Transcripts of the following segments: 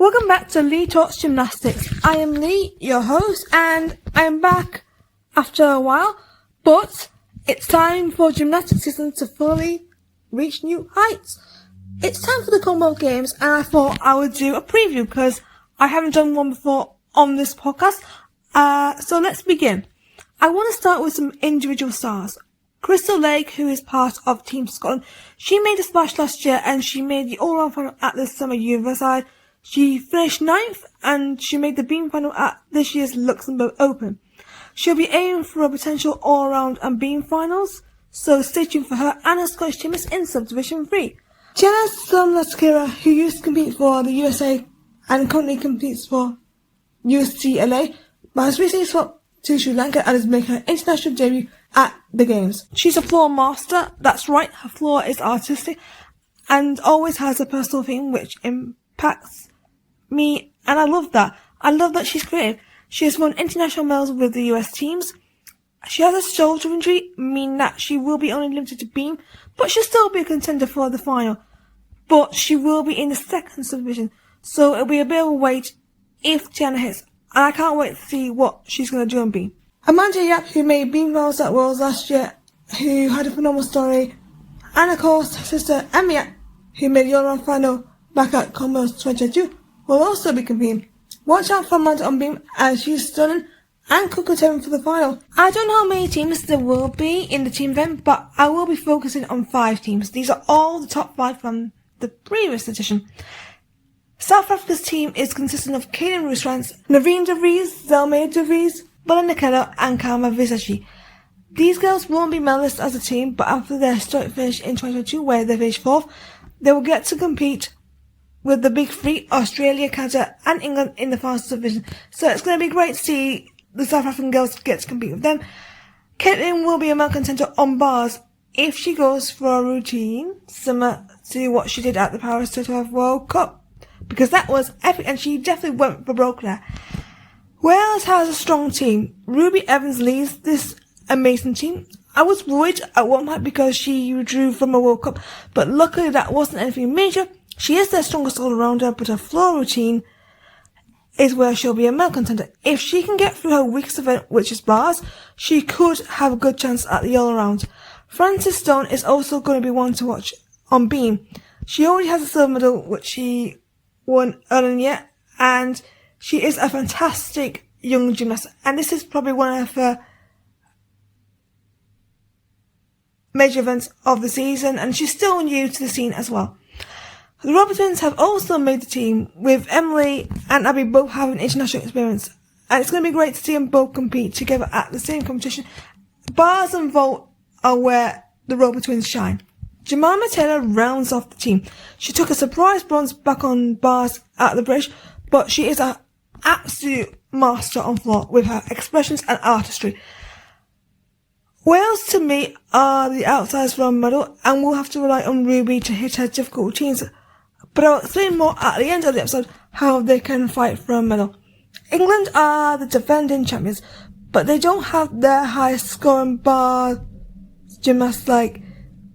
Welcome back to Lee Talks Gymnastics. I am Lee, your host, and I am back after a while, but it's time for gymnastics season to fully reach new heights. It's time for the Commonwealth Games, and I thought I would do a preview because I haven't done one before on this podcast. So let's begin. I want to start with some individual stars. Crystal Lake, who is part of Team Scotland, she made a splash last year and she made the all-round final at the Summer Universiade. She finished 9th and she made the beam final at this year's Luxembourg Open. She'll be aiming for a potential all-round and beam finals, so stay tuned for her and her Scottish team is in Subdivision 3. Jenna Somlaskira, who used to compete for the USA and currently competes for UCLA, but has recently swapped to Sri Lanka and is making her international debut at the Games. She's a floor master, that's right, her floor is artistic and always has a personal theme which impacts me, and I love that. I love that she's creative. She has won international medals with the US teams. She has a shoulder injury, meaning that she will be only limited to beam, but she'll still be a contender for the final. But she will be in the second subdivision, so it'll be a bit of a wait if Tiana hits, and I can't wait to see what she's going to do on beam. Amanda Yap, who made beam finals at Worlds last year, who had a phenomenal story, and of course her sister Emma Yap, who made the all-round final back at Commonwealth 2022, will also be competing. Watch out for Amanda on beam as she's stunning and could contend for the final. I don't know how many teams there will be in the team event, but I will be focusing on 5 teams. These are all the top 5 from the previous edition. South Africa's team is consisting of Kaden Roos-Rance, Naveen de Vries, Zelmay de Vries, Bullen Nikela and Karma Visachi. These girls won't be medalists as a team, but after their historic finish in 2022, where they finished 4th, they will get to compete with the big 3, Australia, Canada and England in the final division. So it's going to be great to see the South African girls get to compete with them. Caitlin will be a medal contender on bars if she goes for a routine similar to what she did at the Paris 2012 World Cup, because that was epic and she definitely went for broke there. Wales has a strong team. Ruby Evans leads this amazing team. I was worried at one point because she withdrew from a World Cup, but luckily that wasn't anything major. She is their strongest all-rounder, but her floor routine is where she'll be a medal contender. If she can get through her weakest event, which is bars, she could have a good chance at the all-around. Frances Stone is also going to be one to watch on beam. She already has a silver medal, which she won earlier in the year, and she is a fantastic young gymnast, and this is probably one of her major events of the season, and she's still new to the scene as well. The Roberts twins have also made the team, with Emily and Abby both having international experience, and it's going to be great to see them both compete together at the same competition. Bars and vault are where the Roberts twins shine. Jemima Taylor rounds off the team. She took a surprise bronze back on bars at the British, but she is an absolute master on floor with her expressions and artistry. Wales, to me, are the outsiders for a medal, and will have to rely on Ruby to hit her difficult routines. But I'll explain more at the end of the episode how they can fight for a medal. England are the defending champions, but they don't have their highest scoring bar gymnasts like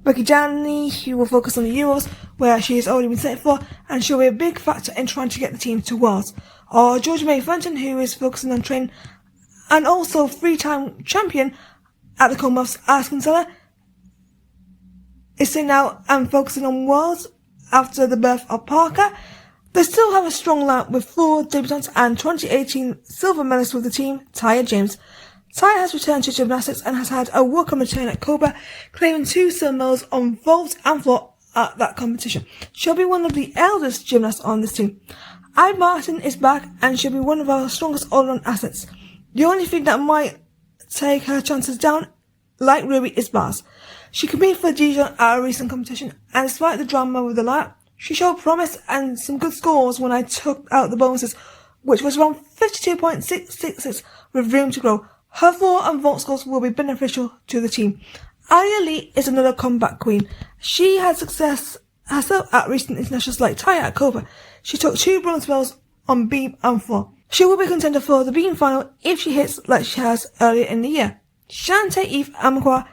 Becky Janney, who will focus on the Euros, where she has already been set for, and she'll be a big factor in trying to get the team to Worlds. Or Georgia May Fenton, who is focusing on training, and also 3-time champion at the Commonwealth, as Kinsella, is sitting out and focusing on Worlds after the birth of Parker. They still have a strong lineup with 4 debutantes and 2018 silver medalists with the team, Tyra James. Tyra has returned to gymnastics and has had a welcome return at Cobra, claiming 2 silver medals on vault and floor at that competition. She'll be one of the eldest gymnasts on this team. Ivy Martin is back and she'll be one of our strongest all-round assets. The only thing that might take her chances down, like Ruby, is bars. She competed for Dijon at a recent competition, and despite the drama with the lineup, she showed promise and some good scores when I took out the bonuses, which was around 52.666 with room to grow. Her floor and vault scores will be beneficial to the team. Alia Lee is another comeback queen. She had success herself at recent internationals like Tyra at Cobra. She took 2 bronze medals on beam and floor. She will be a contender for the beam final if she hits like she has earlier in the year. Shante Eve Amakwa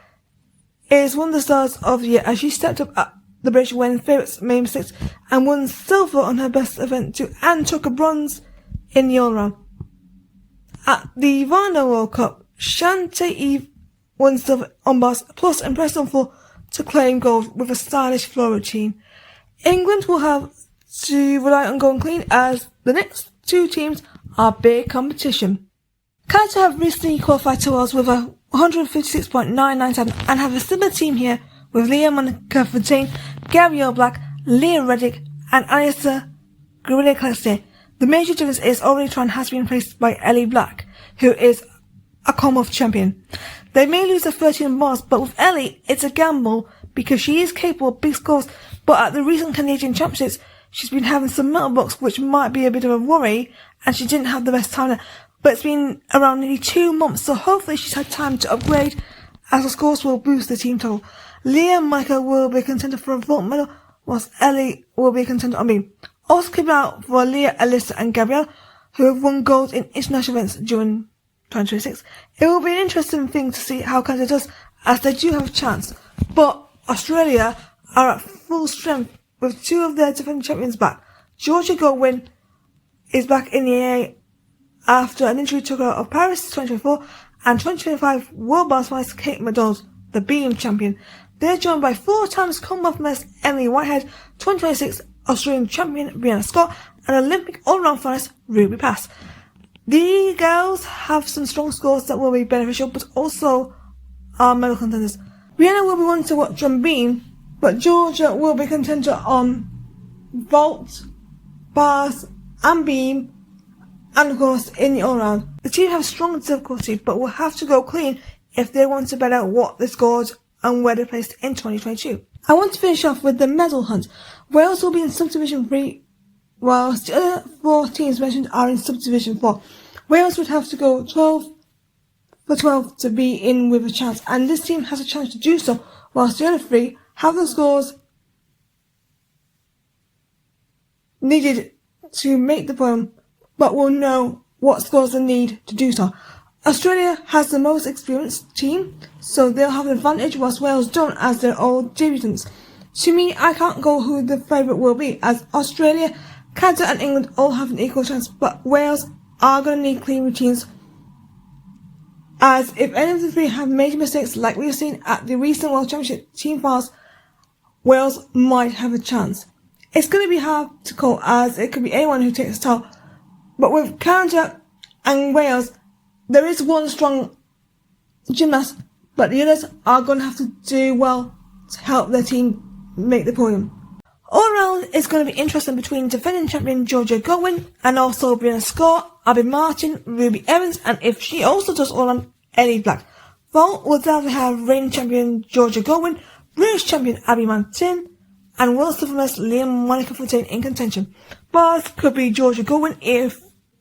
is one of the stars of the year as she stepped up at the British when favourites made mistakes and won silver on her best event too, and took a bronze in the all-round. At the Varna World Cup, Shante Eve won silver on bars, plus impressive to claim gold with a stylish floor routine. England will have to rely on going clean as the next two teams are big competition. Canada have recently qualified to Worlds with a 156.997 and have a similar team here with Leah Monica Fontaine, Gabrielle Black, Leah Reddick and Anissa Guerrero-Caliste. The major difference is already Tran has been replaced by Ellie Black, who is a Commonwealth champion. They may lose the 13 bars, but with Ellie, it's a gamble because she is capable of big scores, but at the recent Canadian Championships, she's been having some metal blocks which might be a bit of a worry, and she didn't have the best time there. But it's been around nearly 2 months, so hopefully she's had time to upgrade, as the scores will boost the team total. Leah Monica will be a contender for a vault medal, whilst Ellie will be a contender on beam. Also keep out for Leah, Alyssa and Gabrielle, who have won gold in international events during 2026. It will be an interesting thing to see how Canada does, as they do have a chance. But Australia are at full strength with two of their defending champions back. Georgia Godwin is back in the AA after an injury took her out of Paris 2024 and 2025 World Bars finalist Kate McDonald, the beam champion. They're joined by 4 times Commonwealth medalist Emily Whitehead, 2026 Australian champion Brianna Scott, and Olympic all-round finalist Ruby Pass. The girls have some strong scores that will be beneficial, but also are medal contenders. Brianna will be one to watch on beam, but Georgia will be contender on vault, bars, and beam, and of course in the all-round. The team have strong difficulty, but will have to go clean if they want to bet out what they scored and where they placed in 2022. I want to finish off with the medal hunt. Wales will be in subdivision 3, whilst the other 4 teams mentioned are in subdivision 4. Wales would have to go 12 for 12 to be in with a chance, and this team has a chance to do so, whilst the other 3 have the scores needed to make the podium, but will know what scores they need to do so. Australia has the most experienced team, so they'll have an advantage, whilst Wales don't, as they're all debutants. To me, I can't go who the favourite will be, as Australia, Canada and England all have an equal chance, but Wales are going to need clean routines, as if any of the 3 have major mistakes like we've seen at the recent World Championship team finals, Wales might have a chance. It's going to be hard to call, as it could be anyone who takes the title, but with Canada and Wales, there is one strong gymnast, but the others are going to have to do well to help their team make the podium. All around, it's going to be interesting between defending champion Georgia Godwin and also Brianna Scott, Abby Martin, Ruby Evans, and if she also does all around, Ellie Black. Vault will definitely have reigning champion Georgia Godwin, British champion Abby Martin, and world silver medalist Leah Monica Fontaine in contention. Bars could be Georgia Godwin if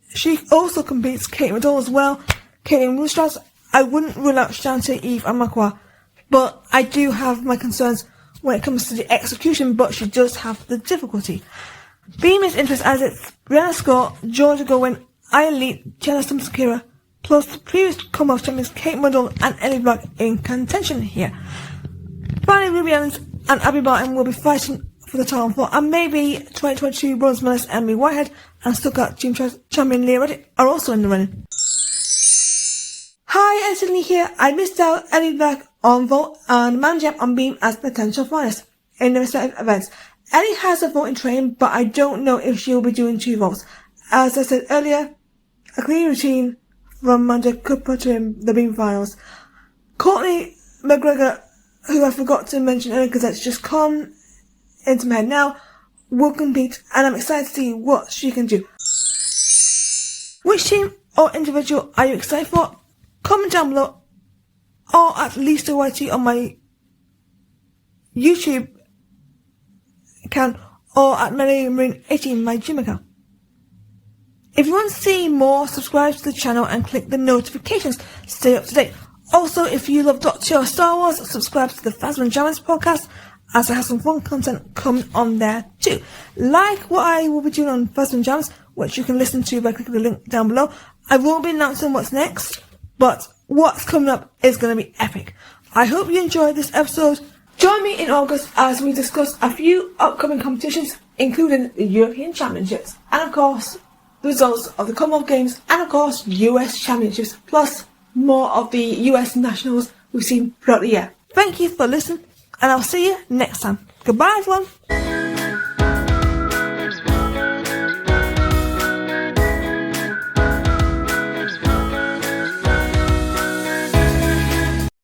she also competes Kate McDonald as well. Caitlin Woodstrauss, I wouldn't rule out Shante Eve and Makwa, but I do have my concerns when it comes to the execution, but she does have the difficulty. Beam is interesting as it's Brianna Scott, Georgia Godwin, Ian Lee, Jenna Stumps-Kira, plus the previous Commonwealth champions Kate McDonald and Ellie Black in contention here. Finally, Ruby Evans and Abby Martin will be fighting for the title for, and maybe 2022 bronze medalist Emily Whitehead and Stuttgart team champion Leah Reddick are also in the running. Hi, Anthony here. I missed out Ellie Black on vault and Manjam on beam as potential finalists in the respective events. Ellie has a vault in training, but I don't know if she will be doing 2 vaults. As I said earlier, a clean routine from Monday could put her in the beam finals. Courtney McGregor, who I forgot to mention earlier because that's just come into my head now, will compete, and I'm excited to see what she can do. Which team or individual are you excited for? Comment down below, or at least a YT on my YouTube account, or at MelodyMarine18, my gym account. If you want to see more, subscribe to the channel and click the notifications to stay up to date. Also, if you love Doctor Who or Star Wars, subscribe to the Phasma and Jamins podcast, as I have some fun content coming on there too. Like what I will be doing on Phasma and Jamins, which you can listen to by clicking the link down below. I won't be announcing what's next, but what's coming up is going to be epic. I hope you enjoyed this episode. Join me in August as we discuss a few upcoming competitions, including the European Championships, and of course, the results of the Commonwealth Games, and of course, US Championships, plus more of the US nationals we've seen throughout the year. Thank you for listening, and I'll see you next time. Goodbye, everyone.